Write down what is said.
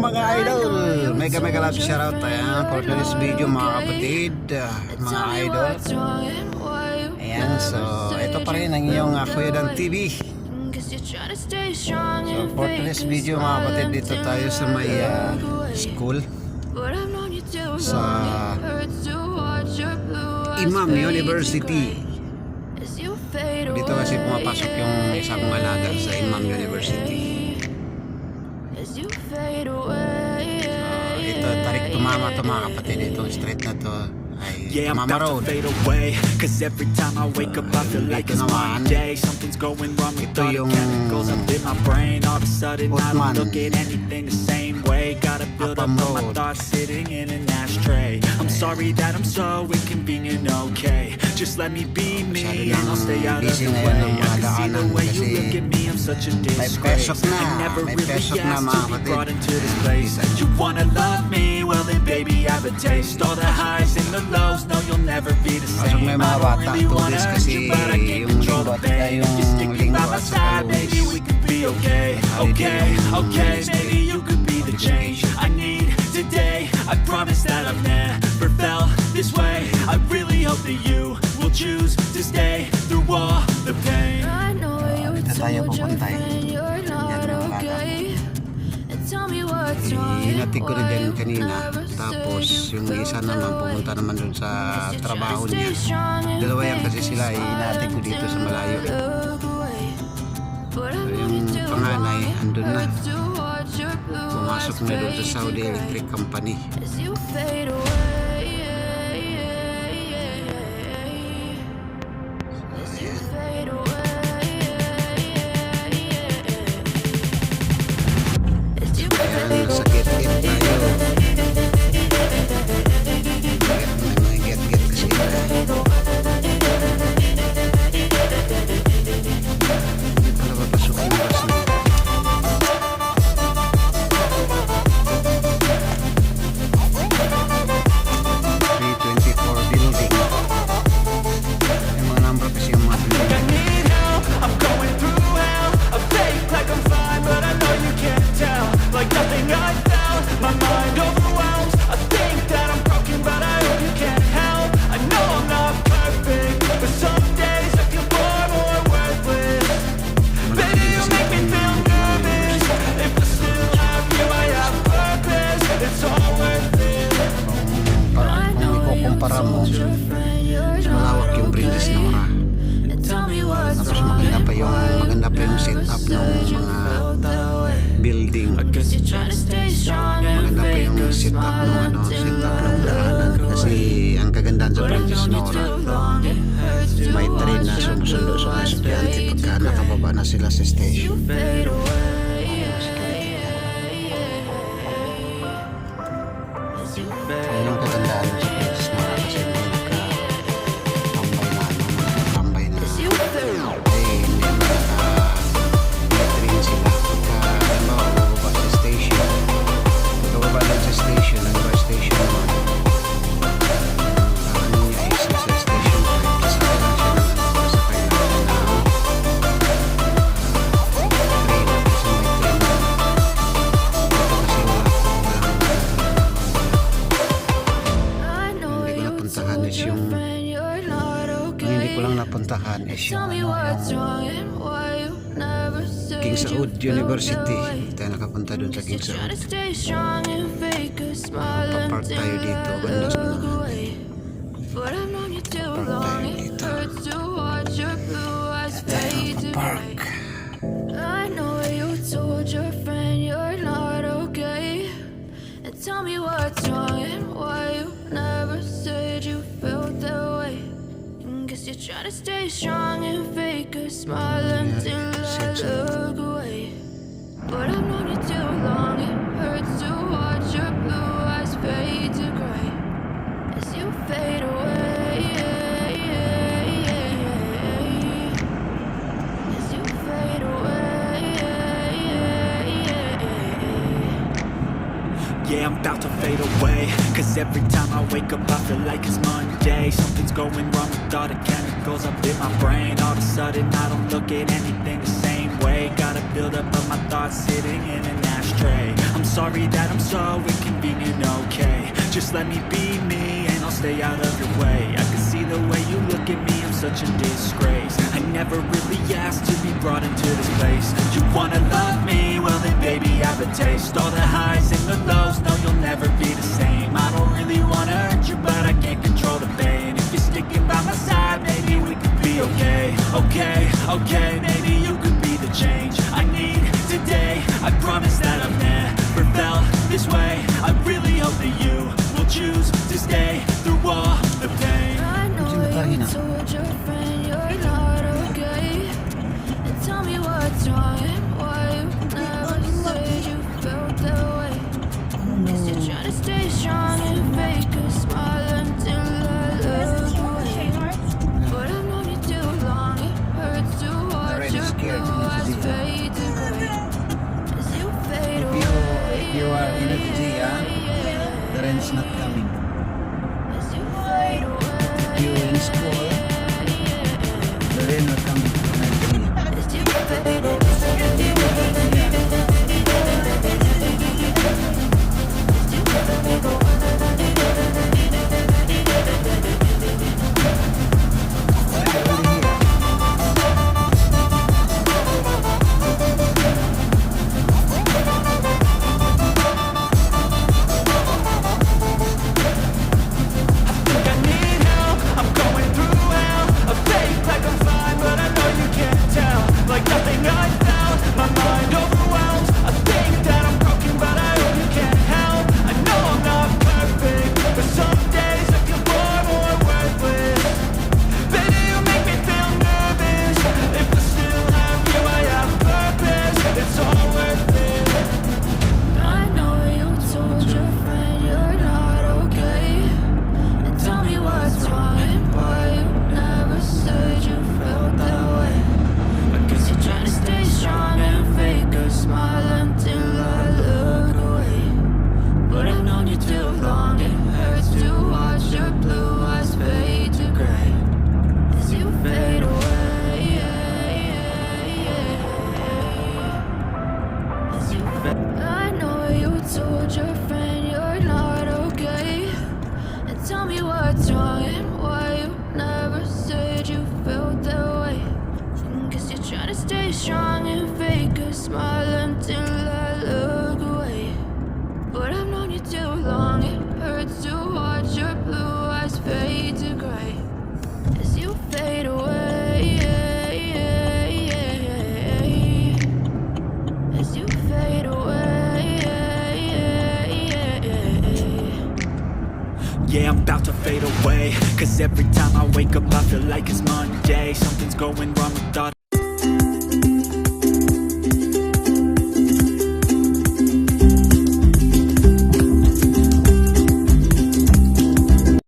mga idol. Mega love shoutout for this video mga kapatid, mga idol. Ayan, so ito pa rin ang iyong Kuya Dan TV. So for this video mga kapatid, dito tayo sa may school sa Imam University. Dito kasi pumapasok yung isa kong alaga sa Imam University. Ito tarik tumama to mga kapatid. Itong street na to ay Mama Road. Cause every time I wake up I feel like it's Monday. Something's going wrong with all the chemicals up in my brain. All of a sudden I don't look at anything the same way. Gotta build up all my thoughts sitting in an ashtray. I'm sorry that I'm so inconvenient, okay. Just let me be me and I'll stay out of the way. I can see the way you look at me, I'm such a disgrace. I never really asked to be brought into this place. You wanna love me? Well then baby I have a taste. All the highs and the lows, no you'll never be the same. I don't really wanna hurt you but I can't control the pain. If you're sticking by my side, maybe we could be okay. Okay, maybe you could be the change I need today. I promise that I've never felt this way. I really hope that you will choose to stay through all the pain. I know you told your friend you're not okay. Tell me what's wrong. Hinatid ko rin din kanina. Tapos yung isa naman pumunta naman dun sa trabaho niya. Dalawa yan kasi sila hinatid ko dito sa malayo. So yung panganay andun na. Pumasok na doon sa Saudi Electric Company. Malawak yung Princess Nora. Tapos maganda pa yung setup ng mga building. Maganda pa yung setup ng daanan. Kasi ang kagandahan sa Princess Nora, may train na sumusundo sa mga estudyante pagka nakababa na sila sa station. Ayun ang kagandahan sa Princess Nora kasi tambay na hindi train sila pagka bababa sa station. Bababa lang sa station, ang iba station naman ano niya is sa station 5 kasi kailan siya nasakay na train kasi may train na ito kasi hindi ko lang napuntahan is yung King Saud University. Tayo nakapunta dun sa King Saud. Papark tayo dito banda sa unahan. Papark tayo dito. Papark. I know you told your friend you're not okay. And tell me what's wrong and why you never said you felt that way. Guess you're trying to stay strong and fake a smile until I look away. But I've known you too long, it hurts to watch your blue eyes fade to gray as you fade away. As you fade away. Yeah, I'm about to fade away. Cause every time I wake up I feel like it's Monday. Something's going wrong with all the chemicals up in my brain. All of a sudden I don't look at anything the same way. Gotta build up of my thoughts sitting in an ashtray. I'm sorry that I'm so inconvenient, okay. Just let me be me and I'll stay out of your way. I can see the way you look at me, I'm such a disgrace. I never really asked to be brought into this place. You wanna love me? Well then baby I have a taste. All the highs and the lows, no you'll never be the same. I don't really wanna hurt you but I can't control the pain. If you're sticking by my side, maybe we could be okay. Okay, okay, maybe you could be the change I need today. I promise that I've never felt this way. I really hope that you will choose to stay through all the pain. I know you told your friend you're not okay. And tell me what's wrong and why you never said you felt that way. Guess you're trying to stay strong and fake a smile until I look away. But I've known you too long, it hurts to watch your blue eyes fade to gray. As you fade away, If you are in a the rain's not coming. as you fade away, If you in school, the rain will come. as you fade away. I know you told your friend you're not okay. And tell me what's wrong and why you never said you felt that way. I guess you're trying to stay strong and fake a smile until I look away. But I've known you too long, it hurts to watch your blue eyes fade to gray. As you fade away. I know you told your friend you're not okay. And tell me what's wrong and why you never said you felt that way. Guess you're trying to stay strong and fake a smile until I look away. But I've known you too long, it hurts to watch your blue eyes fade to gray. As you fade away. As you fade away. Yeah, I'm about to fade away. Cause every time I wake up I feel like it's Monday. Something's going wrong with thought.